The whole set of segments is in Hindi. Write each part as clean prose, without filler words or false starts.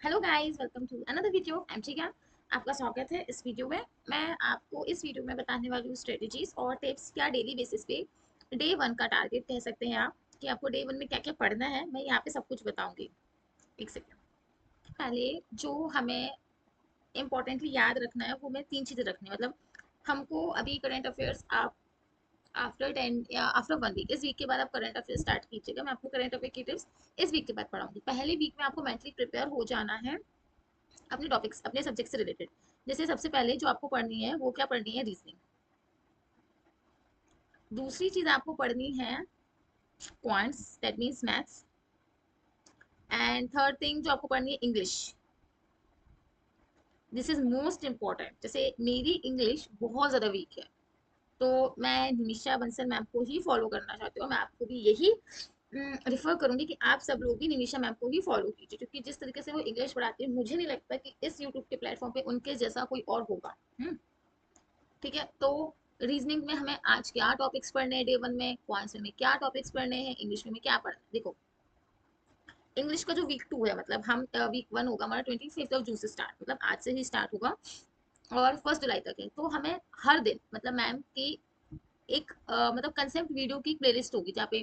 Hello guys, welcome to another video. I am Chika. आपका स्वागत है इस वीडियो में। मैं आपको इस वीडियो में बताने वाली हूँ स्ट्रेटजीज और टिप्स क्या डेली बेसिस पे डे वन का टारगेट कह सकते हैं आप कि आपको डे वन में क्या क्या पढ़ना है। मैं यहाँ पे सब कुछ बताऊंगी। एक सेकेंड। पहले जो हमें इम्पोर्टेंटली याद रखना है वो मैं तीन चीज़ें रखनी है। मतलब हमको अभी करंट अफेयर्स आप आफ्टर 10 या आफ्टर 1 वीक, इस वीक के बाद आप करंट अफेयर स्टार्ट कीजिएगा। मैं आपको करंट अफेयर की टिप्स इस वीक के बाद पढ़ाऊंगी। पहले वीक में आपको मेंटली प्रिपेयर हो जाना है अपने टॉपिक्स, अपने सब्जेक्ट से रिलेटेड। जैसे सबसे पहले जो आपको पढ़नी है वो क्या पढ़नी है, रीजनिंग। दूसरी चीज आपको पढ़नी है quants, that means maths. And third thing जो आपको पढ़नी है, English. This is most important. जैसे मेरी इंग्लिश बहुत ज़्यादा वीक है, तो मैं निमिषा बंसल मैम को ही फॉलो करना चाहती हूँ। मैं आपको भी यही रिफर करूंगी कि आप सब लोग भी निमिषा मैम को ही फॉलो कीजिए, क्योंकि जिस तरीके से वो इंग्लिश पढ़ाती है मुझे नहीं लगता कि इस यूट्यूब के प्लेटफॉर्म पे उनके जैसा कोई और होगा। ठीक है, तो रीजनिंग में हमें आज क्या टॉपिक्स पढ़ने हैं, डे वन में क्वांट्स में क्या टॉपिक्स पढ़ने हैं, इंग्लिश में क्या पढ़ना है। देखो, इंग्लिश का जो वीक टू है, मतलब हम वीक वन होगा हमारा 25 जून से स्टार्ट, मतलब आज से ही स्टार्ट होगा और 1 जुलाई तक है। तो हमें हर दिन, मतलब मैम की एक मतलब कंसेप्ट वीडियो की प्लेलिस्ट होगी जहाँ पे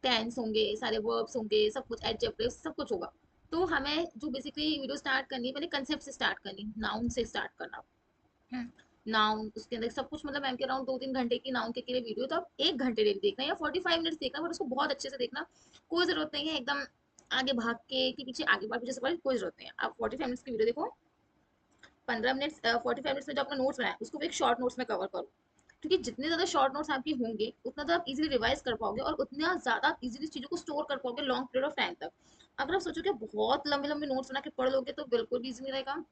टेंस होंगे, सारे वर्ब्स होंगे, सब कुछ एडजेक्टिव सब कुछ होगा। तो हमें जो बेसिकली वीडियो स्टार्ट करनी है, पहले कंसेप्ट से स्टार्ट करनी, नाउन से स्टार्ट करना। नाउन उसके अंदर सब कुछ, मतलब मैम के अराउंड 2-3 घंटे की नाउन के लिए वीडियो, तो आप 1 घंटे डेली देखना या 45 मिनट्स देखना, पर उसको बहुत अच्छे से देखना। कोई जरूरत नहीं है एकदम आगे भाग के कि पीछे आगे भाग पीछे से पढ़े, कोई जरूरत नहीं है। आप 45 मिनट्स की वीडियो देखो। 15 मिनट्स 45 मिनट्स में जो अपना नोट्स बनाए उसको भी एक शॉर्ट नोट्स में कवर करो, क्योंकि जितने ज्यादा शॉर्ट नोट्स आपके होंगे उतना तो आप इजीली रिवाइज कर पाओगे और उतना ज्यादा आप इजीली चीजों को स्टोर कर पाओगे लॉन्ग पीरियड ऑफ टाइम तक। अगर आप सोचो कि बहुत लंबे लंबे नोट्स बना के पढ़ लोगे तो बिल्कुल भी इजी नहीं रहेगा।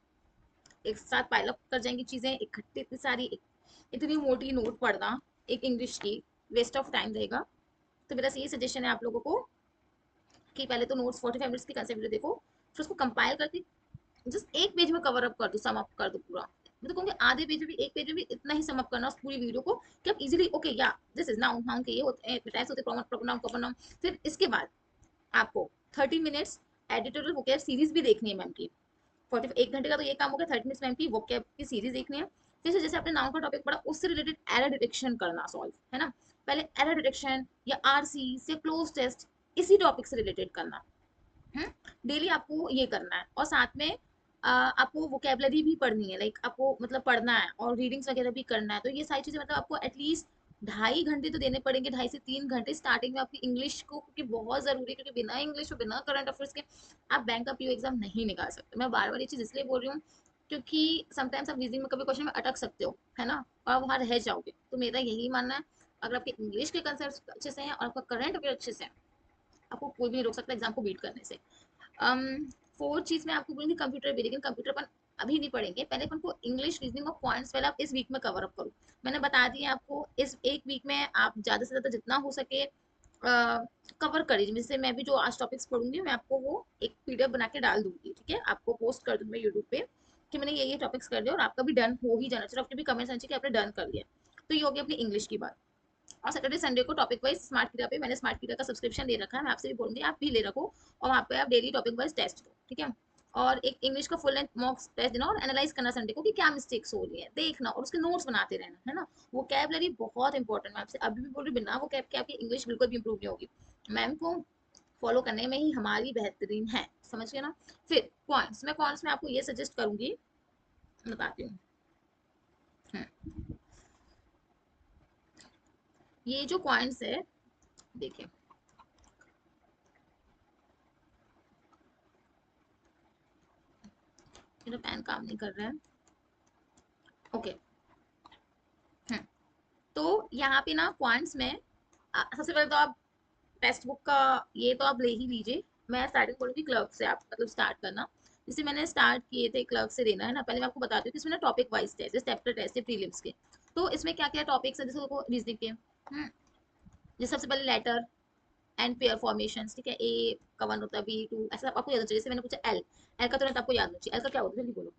एक साथ पाइल अप कर जाएंगी चीजें इकट्ठी, इतनी सारी इतनी मोटी नोट पढ़ना एक इंग्लिश की वेस्ट ऑफ टाइम रहेगा। तो मेरा यही सजेशन है आप लोगों को कि पहले तो नोट्स 45 मिनट्स की कंसेप्ट वीडियो देखो, फिर उसको कंपाइल करके जस्ट एक पेज में कवर अप कर दो, सम अप कर दो पूरा। मैं तो कहूँगी आधे पेज में भी, एक पेज में भी इतना ही सम अप करना उस पूरी वीडियो को कि आप इजीली ओके या दिस इज नाउन, नाउन के ये होते हैं, टाइप्स होते हैं, प्रॉपर नाउन, प्रॉपर नाउन। फिर इसके बाद आपको 30 मिनट्स एडिटोरियल वोकैब सीरीज भी देखनी है मैम की। 1 घंटे का तो ये काम हो गया। 30 मिनट्स मैम की वोकैब की सीरीज देखनी है। फिर से जैसे आपने नाउन का टॉपिक पढ़ा उससे रिलेटेड एरर डिटेक्शन करना, सॉल्व है ना। पहले एरर डिटेक्शन या आरसी से क्लोज टेस्ट, इसी टॉपिक से रिलेटेड करना। डेली आपको ये करना है और साथ में आपको वोकेबलरी भी पढ़नी है, लाइक आपको मतलब पढ़ना है और रीडिंग्स वगैरह भी करना है। तो ये सारी चीजें मतलब आपको एटलीस्ट 2.5 घंटे तो देने पड़ेंगे, 2.5 से 3 घंटे स्टार्टिंग में आपकी इंग्लिश को, क्योंकि बहुत जरूरी है। क्योंकि बिना इंग्लिश और बिना करंट अफेयर्स के आप बैंक का पीओ एग्जाम नहीं निकाल सकते। मैं बार बार ये चीज इसलिए बोल रही हूँ क्योंकि समटाइम्स आप रीजनिंग में कभी क्वेश्चन में अटक सकते हो, है ना, और आप वहां रह जाओगे। तो मेरा यही मानना है, अगर आपके इंग्लिश के कंसेप्ट अच्छे से हैं और आपका करंट अफेयर अच्छे से है, आपको कोई भी नहीं रोक सकता एग्जाम को बीट करने से। फोर्थ चीज मैं आपको बोलूंगी कंप्यूटर भी, लेकिन कंप्यूटर अपन अभी नहीं पढ़ेंगे। पहले अपन को इंग्लिश, रीजनिंग और पॉइंट्स पहले आप इस वीक में कवर अप करो। मैंने बता दिया आपको, इस एक वीक में आप ज्यादा से ज्यादा जितना हो सके कवर करिए। जिससे मैं भी जो आज टॉपिक्स पढ़ूंगी मैं आपको वो एक पीडीएफ बना के डाल दूंगी, ठीक है, आपको पोस्ट कर दूंगी यूट्यूब पे कि मैंने ये टॉपिक्स कर दिया और आपका भी डन हो ही जाना चाहिए। आपके भी कमेंट्स आने चाहिए कि आपने डन कर लिया। तो ये होगी अपनी इंग्लिश की बात। और सैटरडे संडे को टॉपिक वाइज स्मार्ट कीड़ा पे, मैंने स्मार्ट कीड़ा का सब्सक्रिप्शन ले रखा है, मैं आपसे भी बोलूंगी आप भी ले रखो और वहाँ पे आप डेली टॉपिक वाइज टेस्ट दो, ठीक है। और एक इंग्लिश का फुल लेंथ मॉक टेस्ट देना और एनालाइज करना संडे को कि क्या मिस्टेक्स हो रही है देखना और उसके नोट्स बनाते रहना, है ना। वो कैबलरी बहुत इंपॉर्टेंट, मैं आपसे अभी भी बोल रही हूँ, बिना वो कैब के आपकी इंग्लिश बिल्कुल भी इंप्रूव नहीं होगी। मैम को फॉलो करने में ही हमारी बेहतरीन है, समझ गए ना। फिर पॉइंट्स, मैं पॉइंट्स में आपको ये सजेस्ट करूंगी, बताती हूँ। ये जो पॉइंट्स है, देखिए, मेरा पैन काम नहीं कर रहा है। ओके। तो यहाँ पे ना पॉइंट्स में सबसे पहले तो आप टेक्स्ट बुक का ये तो आप ले ही लीजिए। मैं स्टार्टिंग बोलूँगी क्लर्क से आप मतलब स्टार्ट करना। जैसे मैंने स्टार्ट किए थे क्लर्क से देना, है ना। पहले मैं आपको बताती हूँ कि इसमें ना टॉपिक वाइज टेस्ट, जैसे चैप्टर टेस्ट है प्रीलिम्स के। तो इसमें क्या क्या टॉपिक्स है, जैसे देखो रीजनिंग के, जैसे सबसे पहले लेटर एंड पेयर फॉर्मेशन, ठीक है। ए का वन होता है, बी टू, ऐसा आपको याद होना चाहिए। जैसे मैंने पूछा एल, एल का तुरंत आपको याद होना चाहिए। एल का क्या होता है, जल्दी बोलो,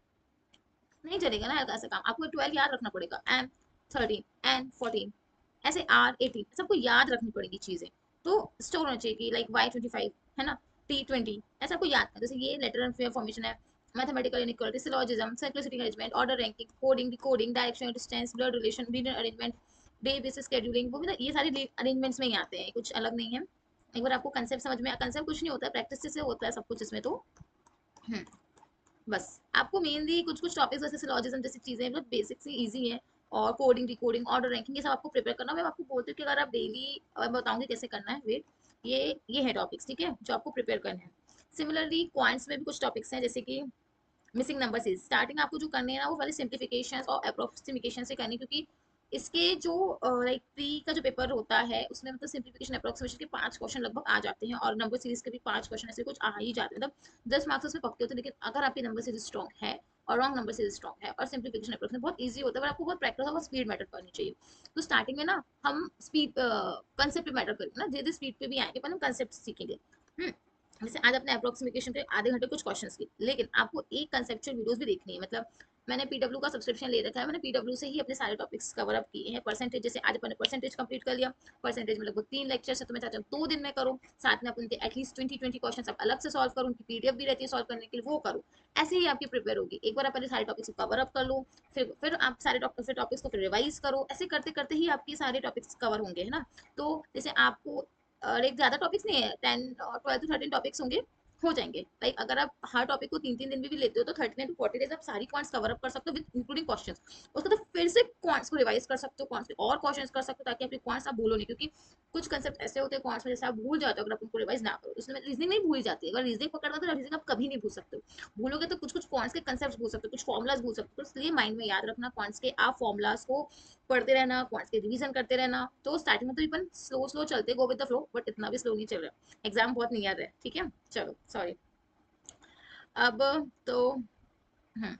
नहीं चलेगा ना एल का ऐसा काम, आपको 12 याद रखना पड़ेगा। एम 13, एन 14, ऐसे आर 18, सबको याद रखनी पड़ेगी चीजें। तो स्टोर होना चाहिए कि लाइक वाई 25, है ना। T20, ऐसा आपको याद करना। जैसे ये लेटर एंड फॉर्मेशन है, mathematical inequality, syllogism, simplicity management, order ranking, coding, decoding, direction, distance, blood relation, linear arrangement, day basis scheduling, वो मतलब ये सारे अरेंजमेंट्स में ही आते हैं, कुछ अलग नहीं है। एक बार आपको कंसेप्ट समझ में, कंसेप्ट कुछ नहीं होता है, प्रैक्टिस से होता है सब कुछ इसमें। तो हम्म, बस आपको मेनली कुछ कुछ टॉपिक्स जैसे सिलॉजिज्म जैसी चीजें मतलब बेसिक से इजी है, और कोडिंग, डिकोडिंग, ऑर्डर रैंकिंग, ये सब आपको प्रिपेयर करना है। मैं आपको बोलती हूँ कि अगर आप डेली, मैं बताऊंगी कैसे करना है, वेट, ये है टॉपिक्स, ठीक है, जो आपको प्रिपेयर करने हैं। सिमिलरली क्वांट्स में भी कुछ टॉपिक्स हैं, जैसे कि मिसिंग नंबर सीरीज। स्टार्टिंग आपको जो करनी है ना, वो वाली सिंप्लीफिकेशन और अप्रोक्सीमेशन से करनी है, क्योंकि इसके जो लाइक प्री का जो पेपर होता है उसमें मतलब सिंप्लीफिकेशन अप्रोक्सीमेशन के 5 क्वेश्चन लगभग आ जाते हैं, और नंबर सीरीज के भी 5 क्वेश्चन ऐसे कुछ आ ही जाते हैं, मतलब 10 मार्क्स उसमें पक्के होते हैं। लेकिन अगर आपकी नंबर सीरीज स्ट्रॉन्ग है और रॉन्ग नंबर सीरीज स्ट्रॉन्ग है और सिंप्लीफिकेशन अप्रोक्सीमेशन बहुत ईजी होता है, पर आपको बहुत प्रैक्टिस और स्पीड मैटर करनी चाहिए। तो स्टार्टिंग में ना हम स्पीड कंसेप्ट पे मैटर करेंगे ना, धीरे स्पीड पे भी आएंगे, पर हम कंसेप्ट सीखेंगे। हम्म, जैसे आज अपने अप्रोक्सीमेशन के आधे घंटे कुछ क्वेश्चंस की, लेकिन आपको एक कंसेप्चुअल वीडियोस भी देखनी है। मतलब मैंने पीडब्ल्यू का सब्सक्रिप्शन ले रखा है, मैंने पीडब्ल्यू से ही अपने सारे टॉपिक्स कवर अप किए हैं। परसेंटेज, जैसे आज अपन ने परसेंटेज कंप्लीट कर लिया, परसेंटेज में लगभग 3 लेक्चर्स है, तो मैं चाहता हूँ 2 दिन में करूँ। साथ में अपन के एटलीस्ट 20 क्वेश्चन आप अलग से सॉल्व करूँ, उनकी पीडीएफ भी रहती है सॉल्व करने के लिए, वो करूँ। ऐसे ही आपकी प्रिपेयर होगी। एक बार अपने सारे टॉपिक्स को कवर अप कर लो, फिर आप सारे टॉपिक्स को फिर रिवाइज करो। ऐसे करते करते ही आपके सारे टॉपिक्स कवर होंगे, है ना। तो जैसे आपको एक ज्यादा टॉपिक्स नहीं है, 10 12 to 13 टॉपिक्स होंगे, हो जाएंगे। लाइक अगर आप हर टॉपिक को 3 3 दिन में भी लेते हो, तो 39 to 40 डेज आप सारी क्वांट्स कवर अप कर सकते हो विद इंक्लूडिंग क्वेश्चंस। उसके बाद फिर से क्वांट्स को रिवाइज कर सकते हो, क्वांट्स और क्वेश्चंस कर सकते हो, ताकि आपकी क्वांट्स आप भूलो नहीं। क्योंकि कुछ कंसेप्ट ऐसे होते हैं क्वांट्स में, जैसे आप भूल जाते हो अगर आप उनको रिवाइज ना करो। उसमें रीजनिंग नहीं भूली जाती है, अगर रीजनिंग पकड़ना तो रीजनिंग आप कभी नहीं भूल सकते हो। भूलोगे तो कुछ कुछ क्वांट्स के कंसेप्ट भूल सकते हो, कुछ फॉर्मुलाज भूल सकते हो। तो इसलिए माइंड में याद रखना, क्वांट्स के आप फॉर्मुलाज को पढ़ते रहना, क्वांट्स के रिवीजन करते रहना। तो स्टार्टिंग में तो अपन स्लो स्लो चलते, go with the flow, but इतना भी स्लो नहीं चल रहा। एग्जाम बहुत नियर है, ठीक है, चलो सॉरी। अब तो हम्म,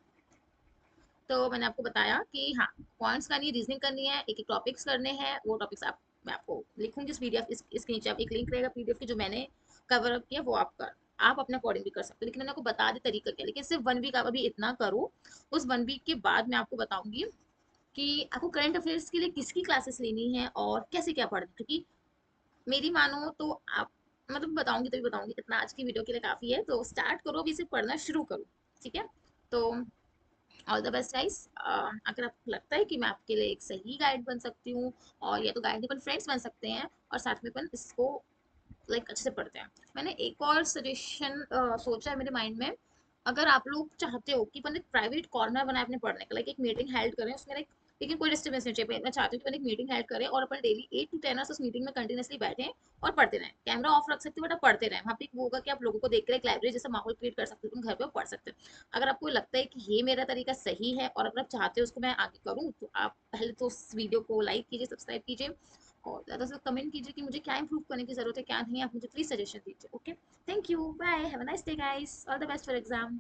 तो मैंने आपको बताया कि हाँ, पॉइंट्स करनी है, रीजनिंग करनी है, एक एक टॉपिक्स करने हैं। वो टॉपिक्स आप, मैं आपको लिखूंगी इस पीडीएफ, इसके नीचे आप एक लिंक रहेगा पीडीएफ की, जो मैंने कवर अप किया, वो आप अपने अकॉर्डिंग भी कर सकते हो। लेकिन मैंने आपको बता दी तरीका क्या, लेकिन सिर्फ 1 वीक आप अभी इतना करो। उस 1 वीक के बाद मैं आपको बताऊंगी कि आपको करंट अफेयर्स के लिए किसकी क्लासेस लेनी है और कैसे क्या पढ़ना है। क्योंकि मेरी मानो तो आप, मतलब बताऊंगी तो भी बताऊंगी, इतना आज की वीडियो के लिए काफी है। तो स्टार्ट करो अभी से पढ़ना शुरू करो, ठीक है। तो ऑल द बेस्ट गाइस। अगर आपको लगता है कि मैं आपके लिए एक सही गाइड बन सकती हूँ, और या तो गाइड अपन फ्रेंड्स बन सकते हैं, और साथ में अपन इसको लाइक अच्छे से पढ़ते हैं। मैंने एक और सजेशन सोचा है मेरे माइंड में। अगर आप लोग चाहते हो कि अपन एक प्राइवेट कॉर्नर बनाए अपने पढ़ने का, लाइक एक मीटिंग हेल्ड करें उसमें, लाइक लेकिन कोई डिस्टर्बेंस नहीं चाहिए, मैं चाहती हूँ कि अपन एक मीटिंग हेल्ड करें और अपन डेली 8 to 10 आवर्स उस मीटिंग में कंटिन्यूसली बैठे और पढ़ते रहें। कैमरा ऑफ रख सकते हो बट आप पढ़ते रहें। वहाँ पे वो होगा कि आप लोगों को देख कर एक लाइब्रेरी जैसा माहौल क्रिएट कर सकते हो, तुम घर पे पढ़ सकते हो। अगर आपको लगता है कि ये मेरा तरीका सही है और अगर आप चाहते हो उसको मैं आगे करूँ, तो आप पहले तो उस वीडियो को लाइक कीजिए, सब्सक्राइब कीजिए, और ज़्यादा से कमेंट कीजिए कि मुझे क्या इंप्रूव करने की ज़रूरत है, क्या नहीं। आप मुझे प्लीज़ सजेशन दीजिए। Okay, thank you, bye, have a nice day guys, all the best for exam.